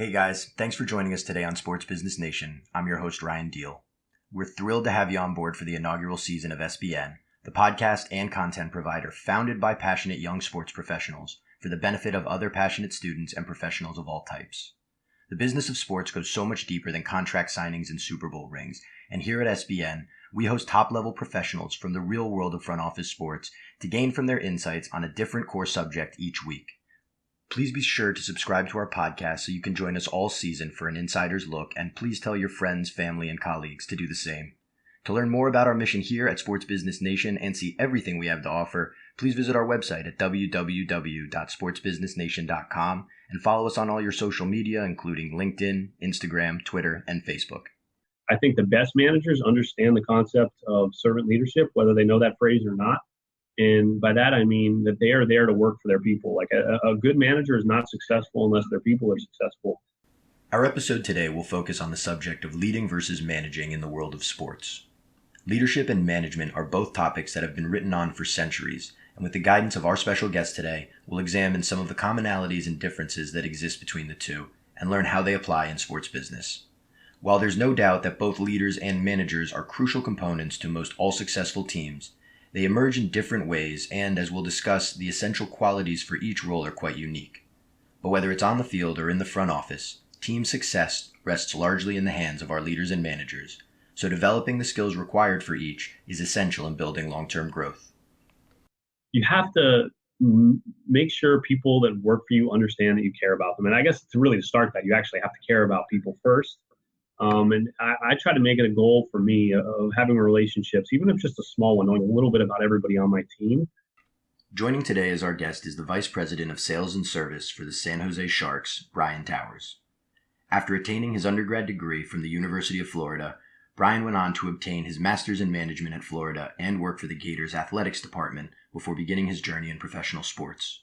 Hey guys, thanks for joining us today on Sports Business Nation. I'm your host, Ryan Deal. We're thrilled to have you on board for the inaugural season of SBN, the podcast and content provider founded by passionate young sports professionals for the benefit of other passionate students and professionals of all types. The business of sports goes so much deeper than contract signings and Super Bowl rings, and here at SBN, we host top-level professionals from the real world of front office sports to gain from their insights on a different core subject each week. Please be sure to subscribe to our podcast so you can join us all season for an insider's look, and please tell your friends, family, and colleagues to do the same. To learn more about our mission here at Sports Business Nation and see everything we have to offer, please visit our website at www.sportsbusinessnation.com and follow us on all your social media, including LinkedIn, Instagram, Twitter, and Facebook. I think the best managers understand the concept of servant leadership, whether they know that phrase or not. And by that, I mean that they are there to work for their people. Like a good manager is not successful unless their people are successful. Our episode today will focus on the subject of leading versus managing in the world of sports. Leadership and management are both topics that have been written on for centuries, and with the guidance of our special guest today, we'll examine some of the commonalities and differences that exist between the two and learn how they apply in sports business. While there's no doubt that both leaders and managers are crucial components to most all successful teams, they emerge in different ways, and as we'll discuss, the essential qualities for each role are quite unique. But whether it's on the field or in the front office, team success rests largely in the hands of our leaders and managers, so developing the skills required for each is essential in building long-term growth. You have to make sure people that work for you understand that you care about them. And I guess to start that, you actually have to care about people first. And I try to make it a goal for me of having relationships, even if just a small one, knowing a little bit about everybody on my team. Joining today as our guest is the Vice President of Sales and Service for the San Jose Sharks, Brian Towers. After attaining his undergrad degree from the University of Florida, Brian went on to obtain his master's in management at Florida and work for the Gators athletics department before beginning his journey in professional sports.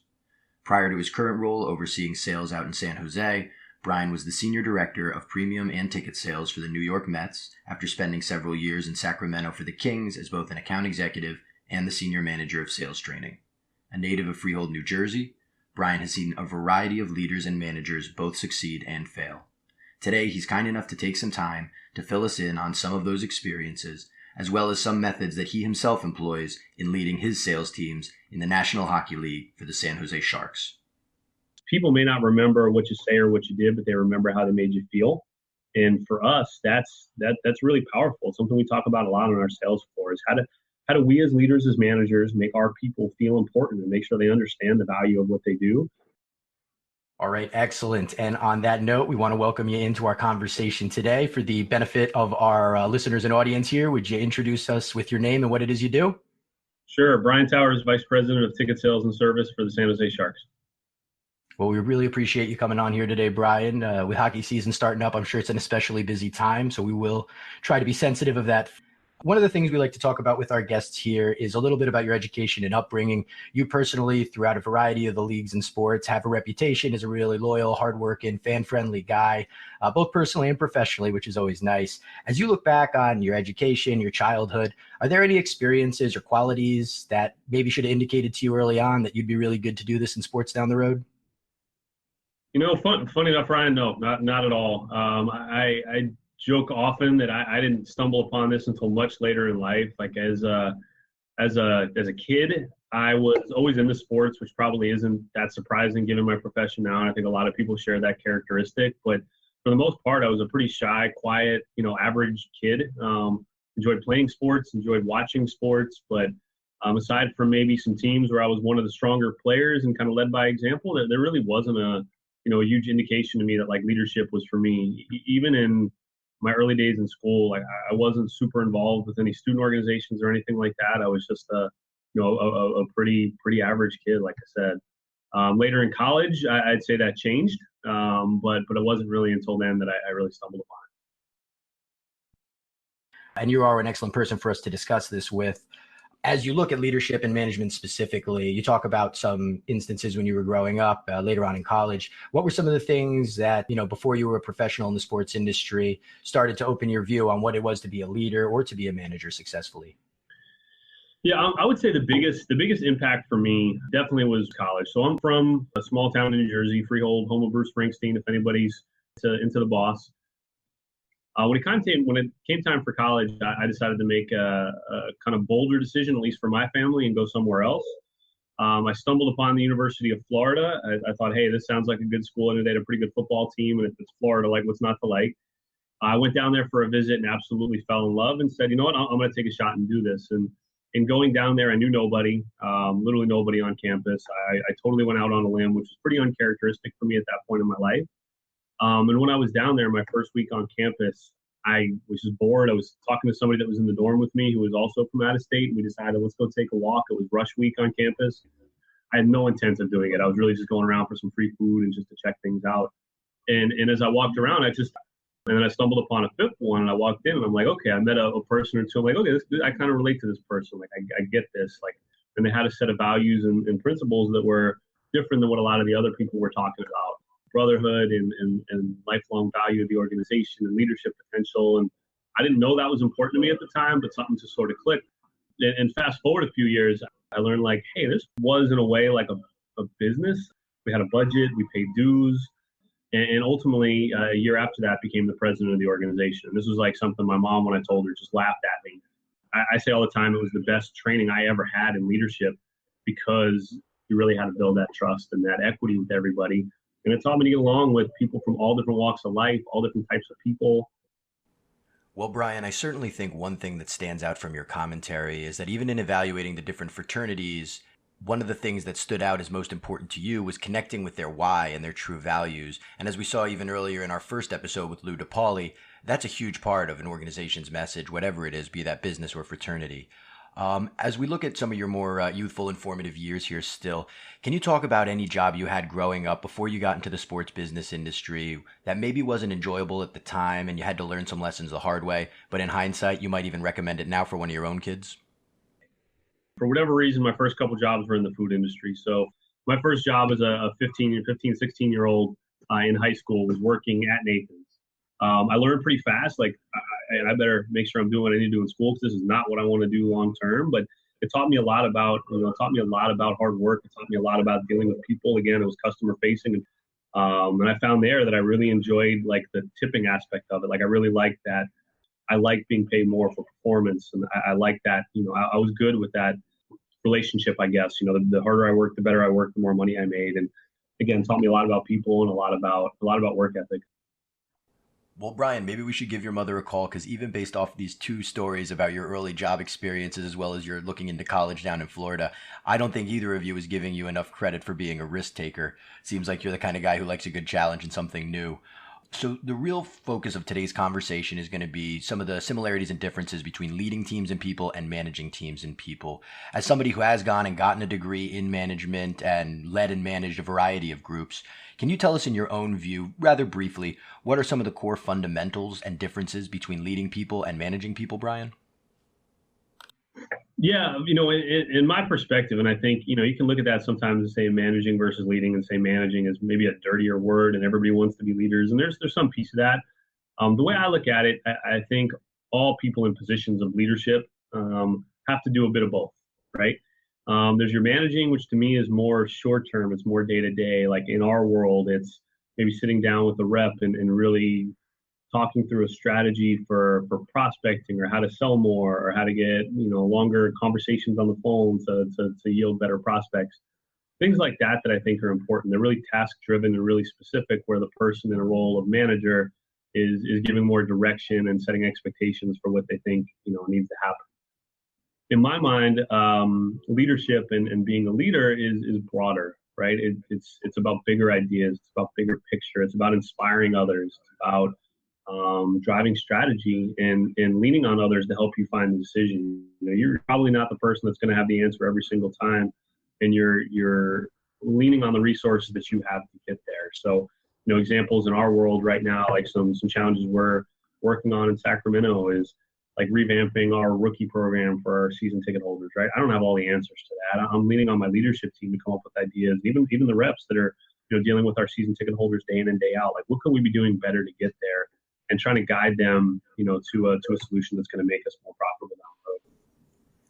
Prior to his current role overseeing sales out in San Jose, Brian was the Senior Director of Premium and Ticket Sales for the New York Mets after spending several years in Sacramento for the Kings as both an account executive and the Senior Manager of Sales Training. A native of Freehold, New Jersey, Brian has seen a variety of leaders and managers both succeed and fail. Today, he's kind enough to take some time to fill us in on some of those experiences, as well as some methods that he himself employs in leading his sales teams in the National Hockey League for the San Jose Sharks. People may not remember what you say or what you did, but they remember how they made you feel. And for us, that's really powerful. Something we talk about a lot on our sales floor is how do we as leaders, as managers, make our people feel important and make sure they understand the value of what they do. All right, excellent. And on that note, we want to welcome you into our conversation today. For the benefit of our listeners and audience here, would you introduce us with your name and what it is you do? Sure. Brian Towers, Vice President of Ticket Sales and Service for the San Jose Sharks. Well, we really appreciate you coming on here today, Brian. With hockey season starting up, I'm sure it's an especially busy time, so we will try to be sensitive of that. One of the things we like to talk about with our guests here is a little bit about your education and upbringing. You personally, throughout a variety of the leagues and sports, have a reputation as a really loyal, hardworking, fan-friendly guy, both personally and professionally, which is always nice. As you look back on your education, your childhood, are there any experiences or qualities that maybe should have indicated to you early on that you'd be really good to do this in sports down the road? Funny enough, Ryan, no, not at all. I joke often that I didn't stumble upon this until much later in life. Like as a kid, I was always into sports, which probably isn't that surprising given my profession now. And I think a lot of people share that characteristic. But for the most part, I was a pretty shy, quiet, average kid. Enjoyed playing sports, enjoyed watching sports, but aside from maybe some teams where I was one of the stronger players and kind of led by example, there really wasn't a huge indication to me that like leadership was for me. Even in my early days in school, I wasn't super involved with any student organizations or anything like that. I was just a pretty average kid, like I said. Later in college, I'd say that changed, but it wasn't really until then that I really stumbled upon it. And you are an excellent person for us to discuss this with. As you look at leadership and management specifically, you talk about some instances when you were growing up, later on in college. What were some of the things that, before you were a professional in the sports industry, started to open your view on what it was to be a leader or to be a manager successfully? Yeah, I would say the biggest impact for me definitely was college. So I'm from a small town in New Jersey, Freehold, home of Bruce Springsteen, if anybody's into the boss. When it came time for college, I decided to make a kind of bolder decision, at least for my family, and go somewhere else. I stumbled upon the University of Florida. I thought, hey, this sounds like a good school, and they had a pretty good football team, and if it's Florida, like, what's not to like? I went down there for a visit and absolutely fell in love and said, you know what, I'm going to take a shot and do this. And going down there, I knew nobody, literally nobody on campus. I totally went out on a limb, which was pretty uncharacteristic for me at that point in my life. And when I was down there, my first week on campus, I was just bored. I was talking to somebody that was in the dorm with me who was also from out of state. And we decided, let's go take a walk. It was rush week on campus. I had no intent of doing it. I was really just going around for some free food and just to check things out. And as I walked around, and then I stumbled upon a fifth one, and I walked in, and I'm like, okay, I met a person or two. I'm like, okay, I kind of relate to this person. Like, I get this. Like, and they had a set of values and principles that were different than what a lot of the other people were talking about. Brotherhood and lifelong value of the organization and leadership potential. And I didn't know that was important to me at the time, but something just sort of clicked. And fast forward a few years, I learned, like, hey, this was in a way like a business. We had a budget, we paid dues. And ultimately, a year after that, became the president of the organization. This was like something my mom, when I told her, just laughed at me. I say all the time, it was the best training I ever had in leadership, because you really had to build that trust and that equity with everybody. And it taught me to get along with people from all different walks of life, all different types of people. Well, Brian, I certainly think one thing that stands out from your commentary is that even in evaluating the different fraternities, one of the things that stood out as most important to you was connecting with their why and their true values. And as we saw even earlier in our first episode with Lou DePauli, that's a huge part of an organization's message, whatever it is, be that business or fraternity. As we look at some of your more youthful, informative years here still, can you talk about any job you had growing up before you got into the sports business industry that maybe wasn't enjoyable at the time and you had to learn some lessons the hard way, but in hindsight, you might even recommend it now for one of your own kids? For whatever reason, my first couple jobs were in the food industry. So my first job as a 15, 16-year-old in high school was working at Nathan's. I learned pretty fast, like, I better make sure I'm doing what I need to do in school, because this is not what I want to do long term. But it taught me a lot about, hard work. It taught me a lot about dealing with people. Again, it was customer facing. And I found there that I really enjoyed, like, the tipping aspect of it. Like, I really liked that. I liked being paid more for performance. And I liked that, I was good with that relationship, I guess. The harder I worked, the better I worked, the more money I made. And again, taught me a lot about people and a lot about work ethic. Well, Brian, maybe we should give your mother a call, because even based off these two stories about your early job experiences as well as your looking into college down in Florida, I don't think either of you is giving you enough credit for being a risk taker. Seems like you're the kind of guy who likes a good challenge and something new. So the real focus of today's conversation is going to be some of the similarities and differences between leading teams and people and managing teams and people. As somebody who has gone and gotten a degree in management and led and managed a variety of groups, can you tell us in your own view, rather briefly, what are some of the core fundamentals and differences between leading people and managing people, Brian? Yeah, in my perspective, and I think, you can look at that sometimes and say managing versus leading, and say managing is maybe a dirtier word and everybody wants to be leaders. And there's some piece of that. The way I look at it, I think all people in positions of leadership have to do a bit of both, right? There's your managing, which to me is more short term. It's more day to day. Like in our world, it's maybe sitting down with the rep and really talking through a strategy for prospecting, or how to sell more, or how to get, longer conversations on the phone to yield better prospects. Things like that I think are important. They're really task driven and really specific, where the person in a role of manager is giving more direction and setting expectations for what they think, needs to happen. In my mind, leadership and being a leader is broader, right? It's about bigger ideas. It's about bigger picture. It's about inspiring others. It's about driving strategy and leaning on others to help you find the decision. You're probably not the person that's going to have the answer every single time, and you're leaning on the resources that you have to get there. So, examples in our world right now, like some challenges we're working on in Sacramento is like revamping our rookie program for our season ticket holders, right? I don't have all the answers to that. I'm leaning on my leadership team to come up with ideas, even the reps that are, dealing with our season ticket holders day in and day out. Like, what could we be doing better to get there? And trying to guide them, to a solution that's going to make us more profitable down the road.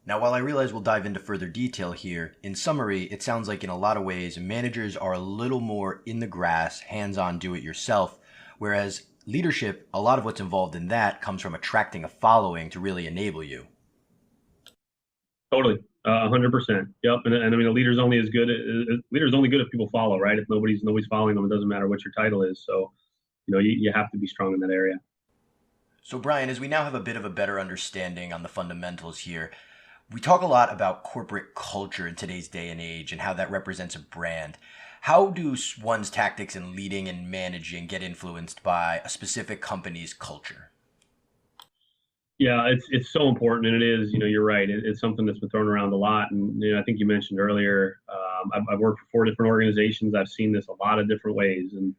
Now, while I realize we'll dive into further detail here, in summary, it sounds like in a lot of ways, managers are a little more in the grass, hands-on, do-it-yourself, Whereas leadership, a lot of what's involved in that comes from attracting a following to really enable you. Totally. 100%. Yep. And I mean, a leader's only as good, leader's only good if people follow, right? If nobody's following them, it doesn't matter what your title is. So, you have to be strong in that area. So Brian, as we now have a bit of a better understanding on the fundamentals here, we talk a lot about corporate culture in today's day and age and how that represents a brand. How do one's tactics in leading and managing get influenced by a specific company's culture? Yeah, it's so important, and it is. You're right. It's something that's been thrown around a lot, and I think you mentioned earlier. I've worked for 4 different organizations. I've seen this a lot of different ways, and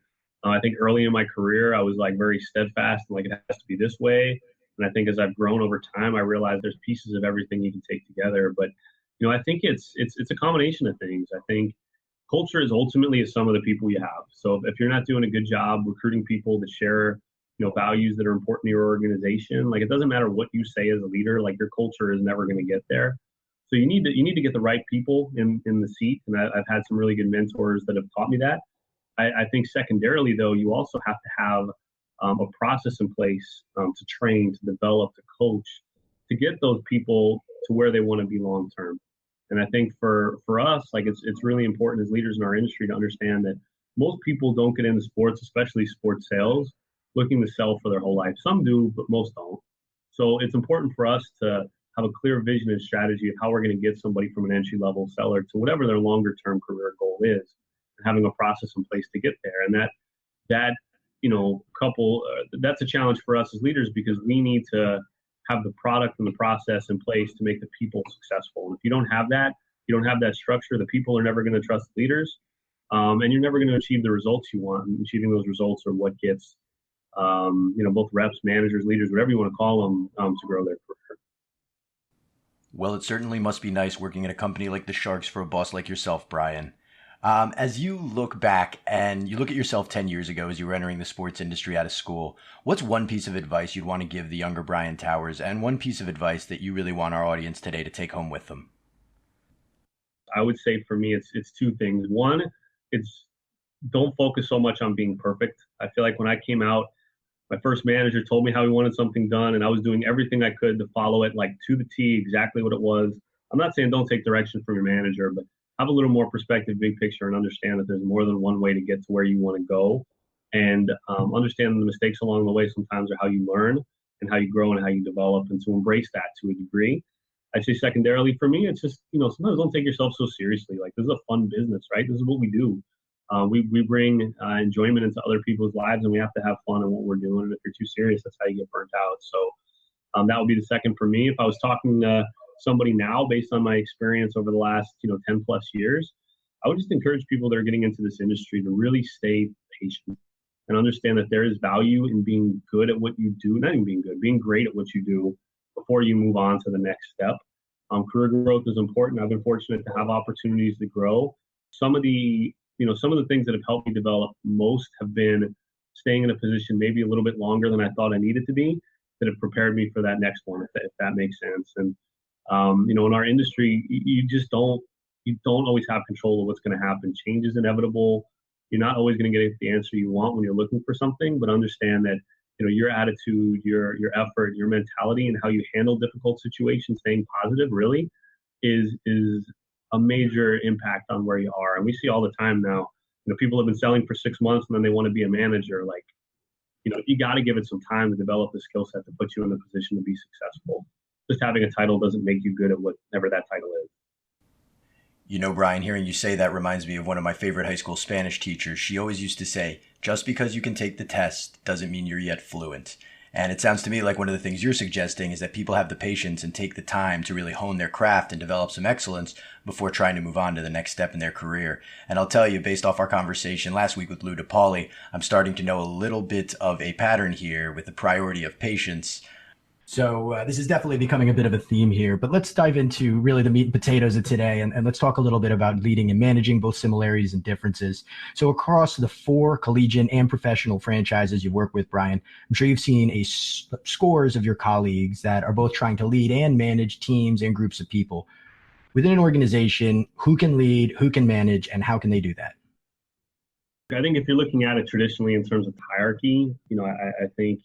I think early in my career, I was like very steadfast and like it has to be this way. And I think as I've grown over time, I realized there's pieces of everything you can take together. But I think it's a combination of things. I think culture is ultimately a sum of the people you have. So if you're not doing a good job recruiting people that share values that are important to your organization, like it doesn't matter what you say as a leader, like your culture is never going to get there. So you need to get the right people in the seat. And I've had some really good mentors that have taught me that. I think secondarily, though, you also have to have a process in place to train, to develop, to coach, to get those people to where they want to be long term. And I think for us, like it's really important as leaders in our industry to understand that most people don't get into sports, especially sports sales, looking to sell for their whole life. Some do, but most don't. So it's important for us to have a clear vision and strategy of how we're going to get somebody from an entry level seller to whatever their longer term career goal is, and having a process in place to get there. And that that's a challenge for us as leaders because we need to have the product and the process in place to make the people successful. And if you don't have that structure, the people are never going to trust leaders, and you're never going to achieve the results you want. And achieving those results are what gets both reps, managers, leaders, whatever you want to call them, to grow their career. Well, it certainly must be nice working at a company like the Sharks for a boss like yourself, Brian. As you look back and you look at yourself 10 years ago as you were entering the sports industry out of school, what's one piece of advice you'd want to give the younger Brian Towers and one piece of advice that you really want our audience today to take home with them? I would say for me, it's 2 things. One, it's don't focus so much on being perfect. I feel like when I came out, my first manager told me how he wanted something done, and I was doing everything I could to follow it like to the T, exactly what it was. I'm not saying don't take direction from your manager, but have a little more perspective, big picture, and understand that there's more than one way to get to where you want to go. And understand the mistakes along the way sometimes are how you learn and how you grow and how you develop, and to embrace that to a degree. I'd say secondarily for me, it's just, sometimes don't take yourself so seriously. Like this is a fun business, right? This is what we do. We bring enjoyment into other people's lives, and we have to have fun in what we're doing. And if you're too serious, that's how you get burnt out. So that would be the second for me. If I was talking to somebody now based on my experience over the last 10 plus years, I would just encourage people that are getting into this industry to really stay patient and understand that there is value in being good at what you do, not even being good, being great at what you do before you move on to the next step. Career growth is important. I've been fortunate to have opportunities to grow. Some of the things that have helped me develop most have been staying in a position maybe a little bit longer than I thought I needed to be, that have prepared me for that next one, if that makes sense. And in our industry, you don't always have control of what's going to happen. Change is inevitable. You're not always going to get the answer you want when you're looking for something, but understand that your attitude, your effort, your mentality, and how you handle difficult situations, staying positive, really is a major impact on where you are. And we see all the time now. People have been selling for 6 months and then they want to be a manager. Like, you got to give it some time to develop the skill set to put you in the position to be successful. Just having a title doesn't make you good at whatever that title is. Brian, hearing you say that reminds me of one of my favorite high school Spanish teachers. She always used to say, just because you can take the test doesn't mean you're yet fluent. And it sounds to me like one of the things you're suggesting is that people have the patience and take the time to really hone their craft and develop some excellence before trying to move on to the next step in their career. And I'll tell you, based off our conversation last week with Lou DePauli, I'm starting to know a little bit of a pattern here with the priority of patience. So this is definitely becoming a bit of a theme here, but let's dive into really the meat and potatoes of today. And let's talk a little bit about leading and managing, both similarities and differences. So across the 4 collegiate and professional franchises you've worked with, Brian, I'm sure you've seen scores of your colleagues that are both trying to lead and manage teams and groups of people. Within an organization, who can lead, who can manage, and how can they do that? I think if you're looking at it traditionally in terms of hierarchy, I think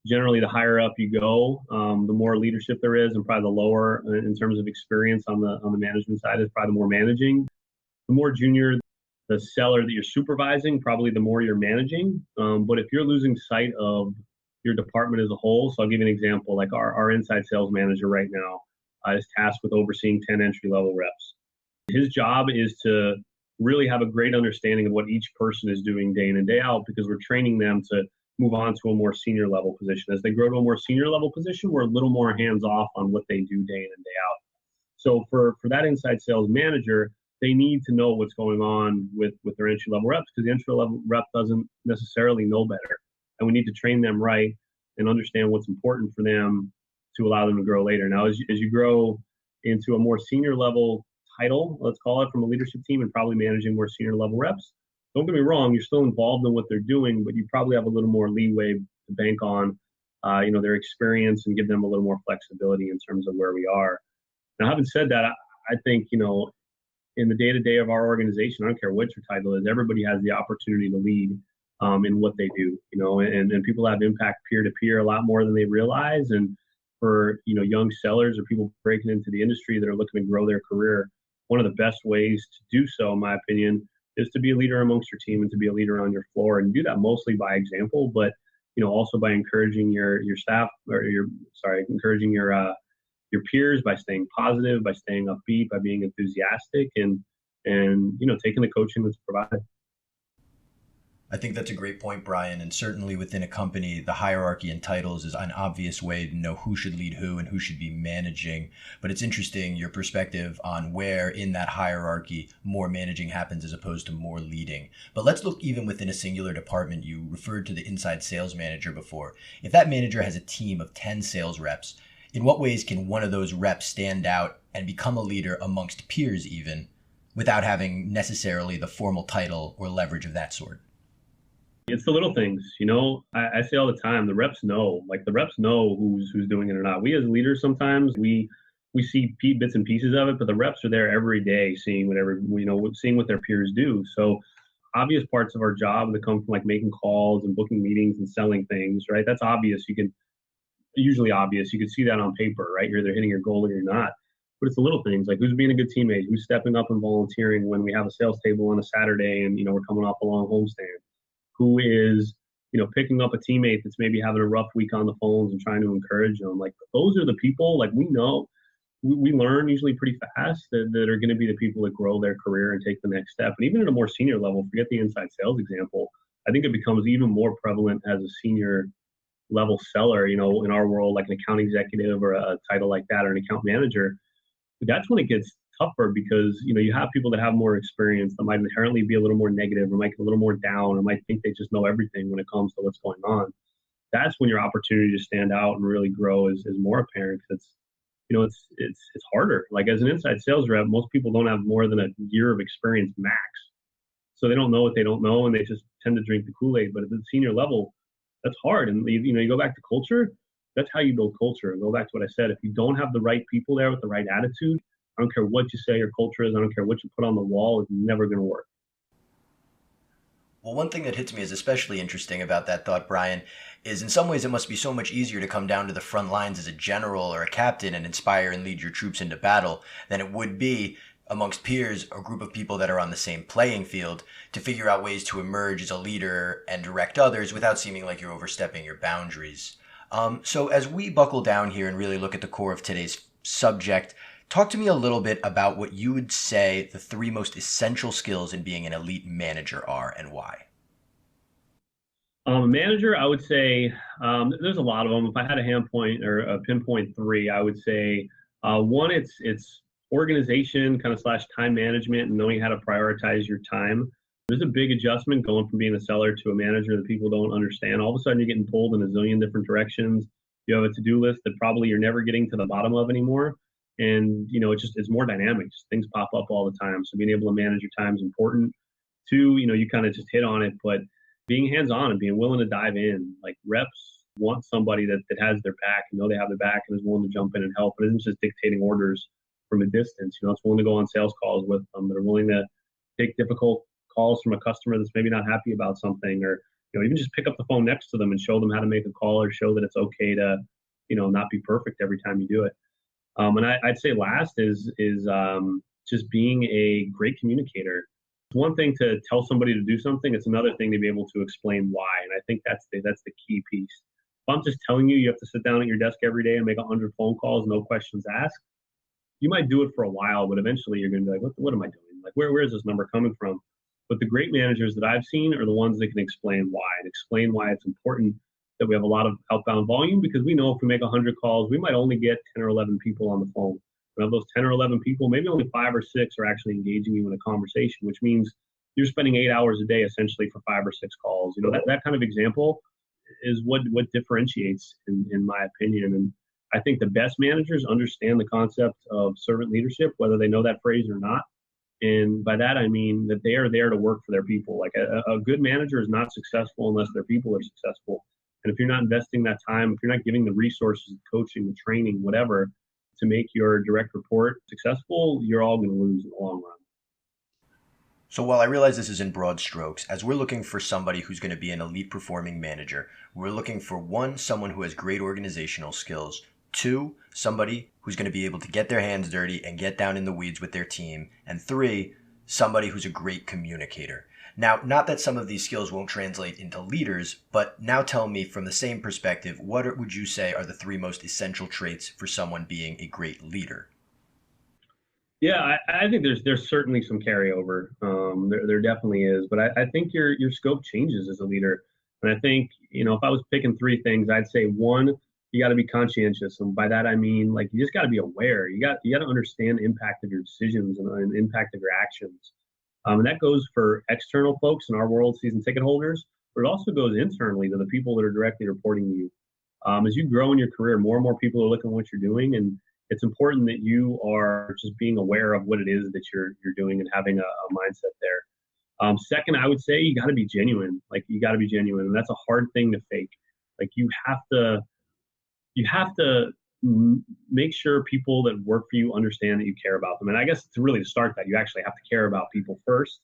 generally the higher up you go, the more leadership there is, and probably the lower in terms of experience on the management side is probably the more managing. The more junior the seller that you're supervising, probably the more you're managing. But if you're losing sight of your department as a whole, so I'll give you an example. Like our inside sales manager right now is tasked with overseeing 10 entry level reps. His job is to really have a great understanding of what each person is doing day in and day out, because we're training them to move on to a more senior level position. As they grow to a more senior level position, we're a little more hands off on what they do day in and day out. So for that inside sales manager, they need to know what's going on with their entry level reps, because the entry level rep doesn't necessarily know better. And we need to train them right and understand what's important for them to allow them to grow later. Now, as you grow into a more senior level title, let's call it, from a leadership team and probably managing more senior level reps, don't get me wrong, you're still involved in what they're doing, but you probably have a little more leeway to bank on, their experience and give them a little more flexibility in terms of where we are. Now, having said that, I think, in the day-to-day of our organization, I don't care what your title is, everybody has the opportunity to lead in what they do, and people have impact peer-to-peer a lot more than they realize. And for, young sellers or people breaking into the industry that are looking to grow their career, one of the best ways to do so, in my opinion, is to be a leader amongst your team and to be a leader on your floor, and do that mostly by example, but, also by encouraging your staff, or encouraging your peers, by staying positive, by staying upbeat, by being enthusiastic, and taking the coaching that's provided. I think that's a great point, Brian. And certainly within a company, the hierarchy and titles is an obvious way to know who should lead who and who should be managing. But it's interesting, your perspective on where in that hierarchy more managing happens as opposed to more leading. But let's look even within a singular department. You referred to the inside sales manager before. If that manager has a team of 10 sales reps, in what ways can one of those reps stand out and become a leader amongst peers even, without having necessarily the formal title or leverage of that sort? It's the little things, I say all the time, the reps know who's doing it or not. We as leaders, sometimes we see bits and pieces of it, but the reps are there every day seeing seeing what their peers do. So obvious parts of our job that come from like making calls and booking meetings and selling things, right? That's obvious. Usually obvious. You can see that on paper, right? You're either hitting your goal or you're not. But it's the little things, like who's being a good teammate, who's stepping up and volunteering when we have a sales table on a Saturday and, we're coming off a long homestand. Who is, picking up a teammate that's maybe having a rough week on the phones and trying to encourage them. Like, those are the people, like, we know, we learn usually pretty fast that are going to be the people that grow their career and take the next step. And even at a more senior level, forget the inside sales example, I think it becomes even more prevalent as a senior level seller, in our world, like an account executive or a title like that, or an account manager. That's when it gets tougher, because you have people that have more experience that might inherently be a little more negative, or might get a little more down, or might think they just know everything when it comes to what's going on. That's when your opportunity to stand out and really grow is more apparent. Because it's harder. Like, as an inside sales rep, most people don't have more than a year of experience max, so they don't know what they don't know, and they just tend to drink the Kool-Aid. But at the senior level, that's hard. And you go back to culture. That's how you build culture. Go back to what I said. If you don't have the right people there with the right attitude, I don't care what you say your culture is, I don't care what you put on the wall, it's never going to work. Well, one thing that hits me as especially interesting about that thought, Brian, is in some ways it must be so much easier to come down to the front lines as a general or a captain and inspire and lead your troops into battle than it would be amongst peers, a group of people that are on the same playing field, to figure out ways to emerge as a leader and direct others without seeming like you're overstepping your boundaries. So as we buckle down here and really look at the core of today's subject, talk to me a little bit about what you would say the 3 most essential skills in being an elite manager are, and why. Manager, I would say there's a lot of them. If I had a pinpoint 3, I would say one, it's organization kind of / time management, and knowing how to prioritize your time. There's a big adjustment going from being a seller to a manager that people don't understand. All of a sudden, you're getting pulled in a zillion different directions. You have a to-do list that probably you're never getting to the bottom of anymore. And, it's more dynamic. Just things pop up all the time. So being able to manage your time is important. 2, you kind of just hit on it, but being hands-on and being willing to dive in. Like, reps want somebody that has their back, and know they have their back, and is willing to jump in and help. It isn't just dictating orders from a distance. It's willing to go on sales calls with them, that are willing to take difficult calls from a customer that's maybe not happy about something, or even just pick up the phone next to them and show them how to make a call, or show that it's okay to not be perfect every time you do it. And I'd say last is just being a great communicator. It's one thing to tell somebody to do something; it's another thing to be able to explain why. And I think that's the key piece. If I'm just telling you have to sit down at your desk every day and make 100 phone calls, no questions asked, you might do it for a while, but eventually you're going to be like, what am I doing? Like, where is this number coming from? But the great managers that I've seen are the ones that can explain why, and explain why it's important that we have a lot of outbound volume, because we know if we make 100 calls, we might only get 10 or 11 people on the phone. And of those 10 or 11 people, maybe only 5 or 6 are actually engaging you in a conversation, which means you're spending 8 hours a day essentially for 5 or 6 calls. That kind of example is what differentiates, in my opinion. And I think the best managers understand the concept of servant leadership, whether they know that phrase or not. And by that, I mean that they are there to work for their people. Like a good manager is not successful unless their people are successful. And if you're not investing that time, if you're not giving the resources, the coaching, the training, whatever, to make your direct report successful, you're all going to lose in the long run. So while I realize this is in broad strokes, as we're looking for somebody who's going to be an elite performing manager, we're looking for 1, someone who has great organizational skills, 2, somebody who's going to be able to get their hands dirty and get down in the weeds with their team, and 3, somebody who's a great communicator. Now, not that some of these skills won't translate into leaders, but now tell me from the same perspective, what would you say are the 3 most essential traits for someone being a great leader? Yeah, I think there's certainly some carryover. There definitely is, but I think your scope changes as a leader. And I think, if I was picking 3 things, I'd say 1, you got to be conscientious, and by that I mean like you just got to be aware. You got to understand the impact of your decisions and the impact of your actions. And that goes for external folks in our world, season ticket holders, but it also goes internally to the people that are directly reporting to you. As you grow in your career, more and more people are looking at what you're doing, and it's important that you are just being aware of what it is that you're doing and having a mindset there. Second, I would say you got to be genuine. Like you got to be genuine, and that's a hard thing to fake. Like you have to make sure people that work for you understand that you care about them. And I guess to start that, you actually have to care about people first.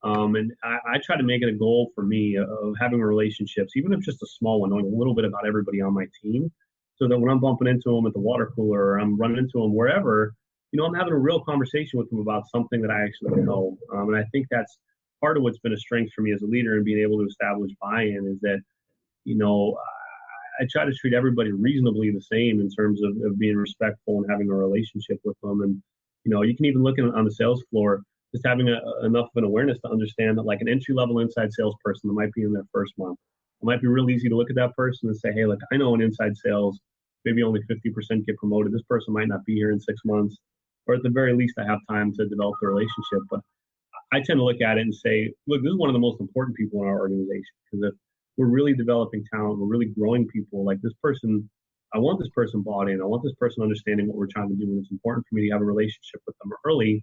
And I try to make it a goal for me of having relationships, even if just a small one, knowing a little bit about everybody on my team, so that when I'm bumping into them at the water cooler or I'm running into them wherever, I'm having a real conversation with them about something that I actually know. And I think that's part of what's been a strength for me as a leader and being able to establish buy-in is that, I try to treat everybody reasonably the same in terms of being respectful and having a relationship with them. And, you can even look on the sales floor, just having enough of an awareness to understand that like an entry-level inside salesperson that might be in their first month, it might be real easy to look at that person and say, hey, look, I know in inside sales, maybe only 50% get promoted. This person might not be here in 6 months, or at the very least, I have time to develop the relationship. But I tend to look at it and say, look, this is one of the most important people in our organization, because if we're really developing talent, we're really growing people, like this person, I want this person bought in. I want this person understanding what we're trying to do. And it's important for me to have a relationship with them early,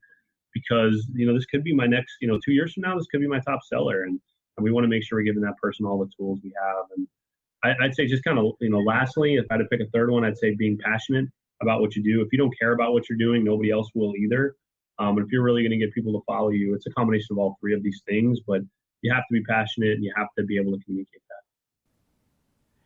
because, this could be my next, 2 years from now, this could be my top seller. And we want to make sure we're giving that person all the tools we have. And I'd say just kind of, lastly, if I had to pick a third one, I'd say being passionate about what you do. If you don't care about what you're doing, nobody else will either. And if you're really going to get people to follow you, it's a combination of all 3 of these things, but you have to be passionate and you have to be able to communicate that.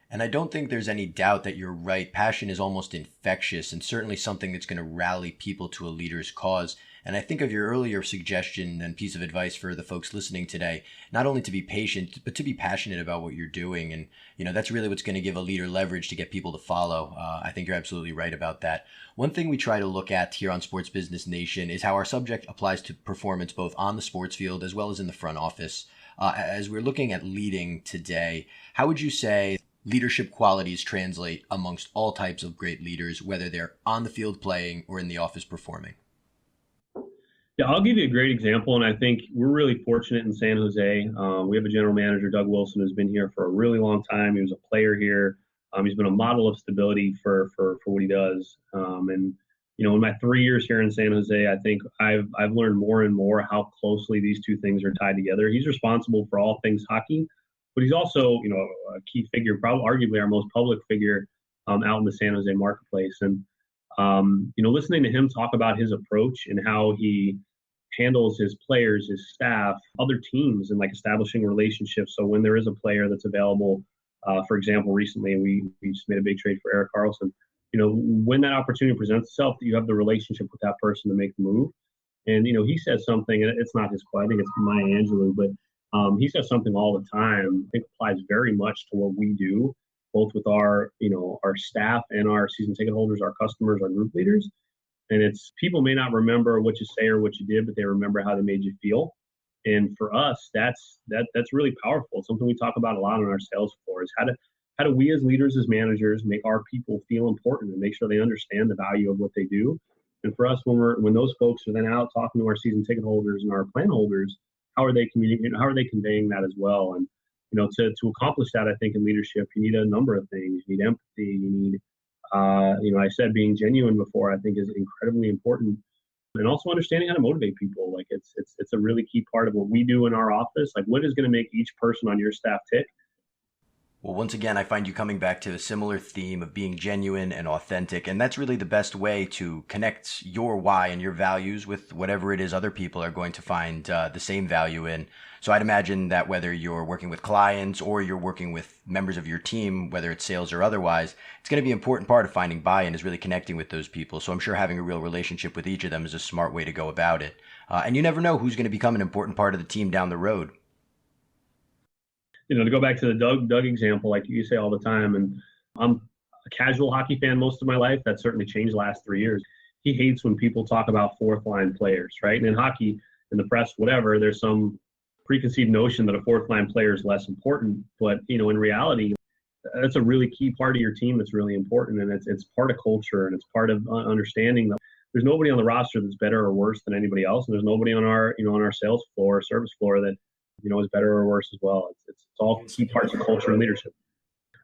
And I don't think there's any doubt that you're right. Passion is almost infectious and certainly something that's going to rally people to a leader's cause. And I think of your earlier suggestion and piece of advice for the folks listening today, not only to be patient, but to be passionate about what you're doing. And, that's really what's going to give a leader leverage to get people to follow. I think you're absolutely right about that. One thing we try to look at here on Sports Business Nation is how our subject applies to performance, both on the sports field as well as in the front office. As we're looking at leading today, how would you say leadership qualities translate amongst all types of great leaders, whether they're on the field playing or in the office performing? Yeah, I'll give you a great example, and I think we're really fortunate in San Jose. We have a general manager, Doug Wilson, who's been here for a really long time. He was a player here. He's been a model of stability for what he does. And in my 3 years here in San Jose, I think I've learned more and more how closely these two things are tied together. He's responsible for all things hockey, but he's also a key figure, probably arguably our most public figure out in the San Jose marketplace. And listening to him talk about his approach and how he handles his players, his staff, other teams, and like establishing relationships. So when there is a player that's available, for example, recently we just made a big trade for Eric Carlson. When that opportunity presents itself, that you have the relationship with that person to make the move. And he says something, and it's not his quote, I think it's Maya Angelou, but he says something all the time. I think applies very much to what we do, both with our staff and our season ticket holders, our customers, our group leaders. And it's people may not remember what you say or what you did, but they remember how they made you feel. And for us, that's really powerful. It's something we talk about a lot on our sales floor is how do we as leaders, as managers, make our people feel important and make sure they understand the value of what they do. And for us, when those folks are then out talking to our season ticket holders and our plan holders, how are they communicating? How are they conveying that as well? And to accomplish that, I think in leadership, you need a number of things. You need empathy. You need I said being genuine before, I think is incredibly important. And also understanding how to motivate people. Like it's a really key part of what we do in our office. Like what is going to make each person on your staff tick? Well, once again, I find you coming back to a similar theme of being genuine and authentic. And that's really the best way to connect your why and your values with whatever it is other people are going to find the same value in. So I'd imagine that whether you're working with clients or you're working with members of your team, whether it's sales or otherwise, it's going to be an important part of finding buy-in is really connecting with those people. So I'm sure having a real relationship with each of them is a smart way to go about it. And you never know who's going to become an important part of the team down the road. To go back to the Doug example, like you say all the time, and I'm a casual hockey fan most of my life. That certainly changed the last 3 years. He hates when people talk about fourth line players, right? And in hockey, in the press, whatever, there's some preconceived notion that a fourth line player is less important. But, in reality, that's a really key part of your team that's really important. And it's part of culture and it's part of understanding that there's nobody on the roster that's better or worse than anybody else. And there's nobody on our, on our sales floor or service floor that, is better or worse as well. It's all key parts of culture and leadership.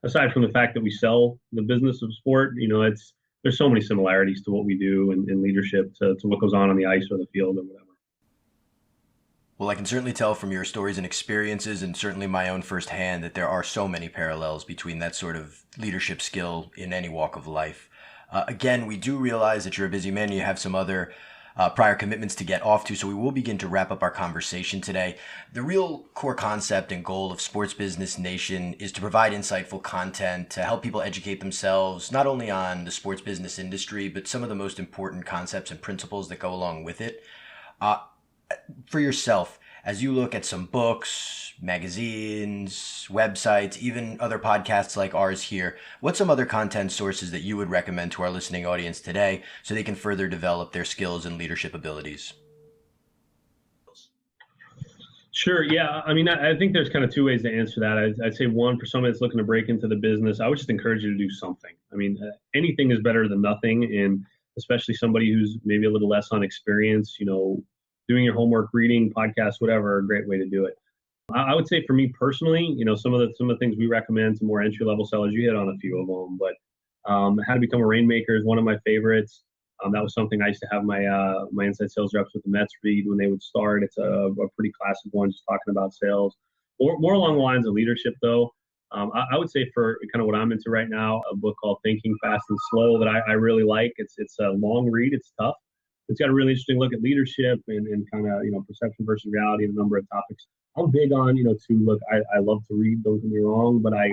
Aside from the fact that we sell the business of sport, there's so many similarities to what we do in leadership to what goes on the ice or the field or whatever. Well, I can certainly tell from your stories and experiences and certainly my own firsthand that there are so many parallels between that sort of leadership skill in any walk of life. Again, we do realize that you're a busy man and you have some other prior commitments to get off to, so we will begin to wrap up our conversation today. The real core concept and goal of Sports Business Nation is to provide insightful content to help people educate themselves, not only on the sports business industry, but some of the most important concepts and principles that go along with it. For yourself, as you look at some books, magazines, websites, even other podcasts like ours here, what's some other content sources that you would recommend to our listening audience today so they can further develop their skills and leadership abilities? Sure. Yeah. I mean, I think there's kind of two ways to answer that. I'd say one, for someone that's looking to break into the business, I would just encourage you to do something. I mean, anything is better than nothing. And especially somebody who's maybe a little less on experience, doing your homework, reading, podcasts, whatever, a great way to do it. I would say for me personally, some of the things we recommend to more entry-level sellers, you hit on a few of them, but How to Become a Rainmaker is one of my favorites. That was something I used to have my inside sales reps with the Mets read when they would start. It's a pretty classic one, just talking about sales. More along the lines of leadership, though. I would say for kind of what I'm into right now, a book called Thinking Fast and Slow that I really like. It's a long read. It's tough. It's got a really interesting look at leadership and kind of, perception versus reality and a number of topics. I'm big on, I love to read, don't get me wrong, but I,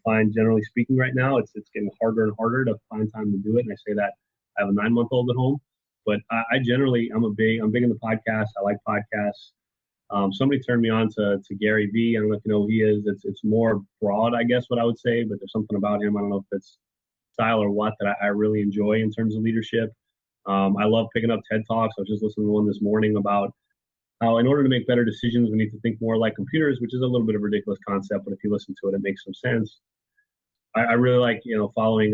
find generally speaking right now, it's getting harder and harder to find time to do it. And I say that I have a 9-month-old at home, but I'm big into podcasts. I like podcasts. Somebody turned me on to Gary Vee. I don't know if you know who he is. It's more broad, I guess, what I would say, but there's something about him. I don't know if it's style or what that I really enjoy in terms of leadership. I love picking up TED Talks. I was just listening to one this morning about how in order to make better decisions, we need to think more like computers, which is a little bit of a ridiculous concept, but if you listen to it, it makes some sense. I really like, following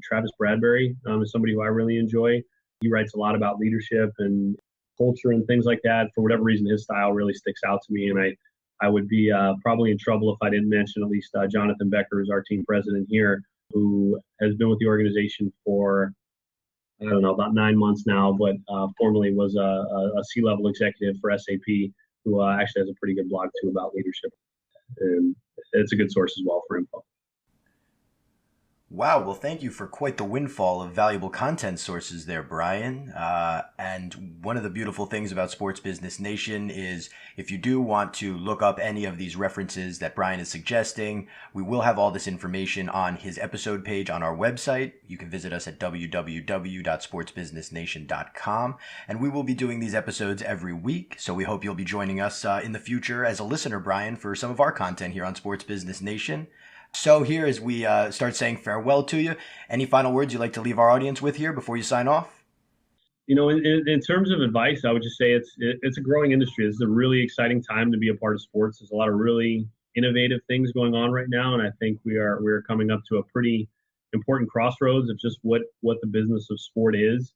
Travis Bradberry is somebody who I really enjoy. He writes a lot about leadership and culture and things like that. For whatever reason, his style really sticks out to me, and I would be probably in trouble if I didn't mention at least Jonathan Becker, who's our team president here, who has been with the organization for I don't know, about 9 months now, but formerly was a C-level executive for SAP, who actually has a pretty good blog too about leadership. And it's a good source as well for info. Wow, well, thank you for quite the windfall of valuable content sources there, Brian. And one of the beautiful things about Sports Business Nation is if you do want to look up any of these references that Brian is suggesting, we will have all this information on his episode page on our website. You can visit us at www.sportsbusinessnation.com. And we will be doing these episodes every week, so we hope you'll be joining us in the future as a listener, Brian, for some of our content here on Sports Business Nation. So here, as we start saying farewell to you, any final words you'd like to leave our audience with here before you sign off? In terms of advice, I would just say it's a growing industry. This is a really exciting time to be a part of sports. There's a lot of really innovative things going on right now, and I think we're coming up to a pretty important crossroads of just what the business of sport is.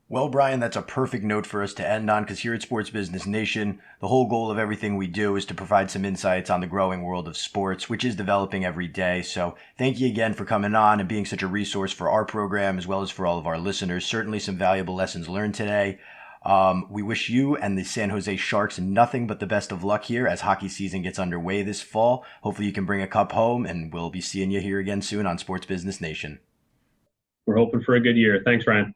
Well, Brian, that's a perfect note for us to end on, because here at Sports Business Nation, the whole goal of everything we do is to provide some insights on the growing world of sports, which is developing every day. So thank you again for coming on and being such a resource for our program as well as for all of our listeners. Certainly some valuable lessons learned today. We wish you and the San Jose Sharks nothing but the best of luck here as hockey season gets underway this fall. Hopefully you can bring a cup home, and we'll be seeing you here again soon on Sports Business Nation. We're hoping for a good year. Thanks, Ryan.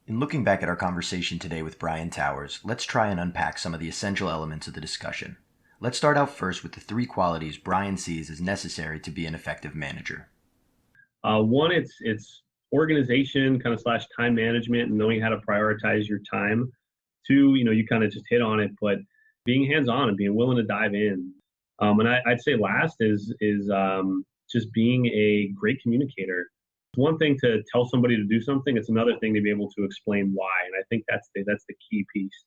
In looking back at our conversation today with Brian Towers, let's try and unpack some of the essential elements of the discussion. Let's start out first with the 3 qualities Brian sees as necessary to be an effective manager. One, it's organization kind of / time management and knowing how to prioritize your time. 2, you kind of just hit on it, but being hands-on and being willing to dive in. And I'd say last is just being a great communicator. It's one thing to tell somebody to do something. It's another thing to be able to explain why. And I think that's the key piece.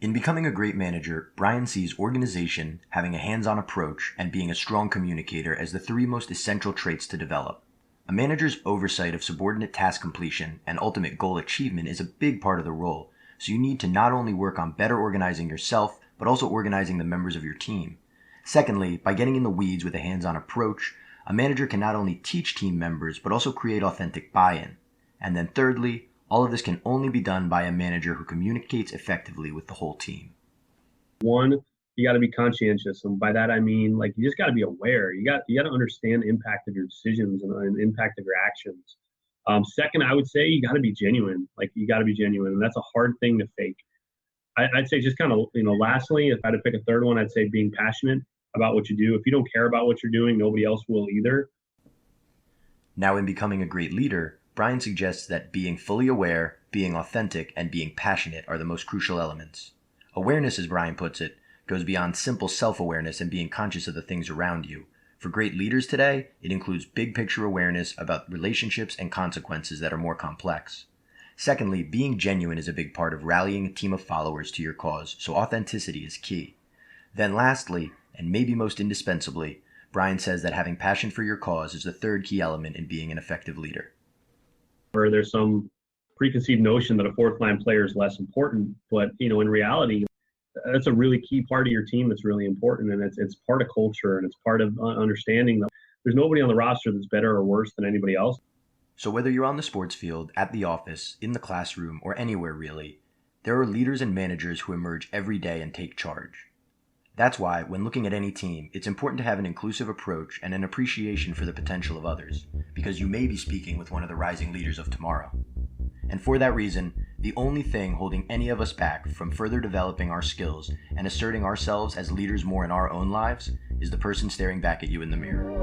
In becoming a great manager, Brian sees organization, having a hands-on approach, and being a strong communicator as the 3 most essential traits to develop. A manager's oversight of subordinate task completion and ultimate goal achievement is a big part of the role, so you need to not only work on better organizing yourself, but also organizing the members of your team. Secondly, by getting in the weeds with a hands-on approach, a manager can not only teach team members, but also create authentic buy-in. And then thirdly, all of this can only be done by a manager who communicates effectively with the whole team. 1, you got to be conscientious. And by that, I mean, you just got to be aware. You got to understand the impact of your decisions and the impact of your actions. Second, I would say you got to be genuine. You got to be genuine. And that's a hard thing to fake. I'd say just kind of, lastly, if I had to pick a third one, I'd say being passionate about what you do. If you don't care about what you're doing, nobody else will either. Now, in becoming a great leader, Brian suggests that being fully aware, being authentic, and being passionate are the most crucial elements. Awareness, as Brian puts it, goes beyond simple self-awareness and being conscious of the things around you. For great leaders today, it includes big picture awareness about relationships and consequences that are more complex. Secondly, being genuine is a big part of rallying a team of followers to your cause, so authenticity is key. Then lastly, and maybe most indispensably, Brian says that having passion for your cause is the 3rd key element in being an effective leader. Where there's some preconceived notion that a 4th-line player is less important, but in reality, that's a really key part of your team that's really important, and it's part of culture, and it's part of understanding that there's nobody on the roster that's better or worse than anybody else. So whether you're on the sports field, at the office, in the classroom, or anywhere really, there are leaders and managers who emerge every day and take charge. That's why, when looking at any team, it's important to have an inclusive approach and an appreciation for the potential of others, because you may be speaking with one of the rising leaders of tomorrow. And for that reason, the only thing holding any of us back from further developing our skills and asserting ourselves as leaders more in our own lives is the person staring back at you in the mirror.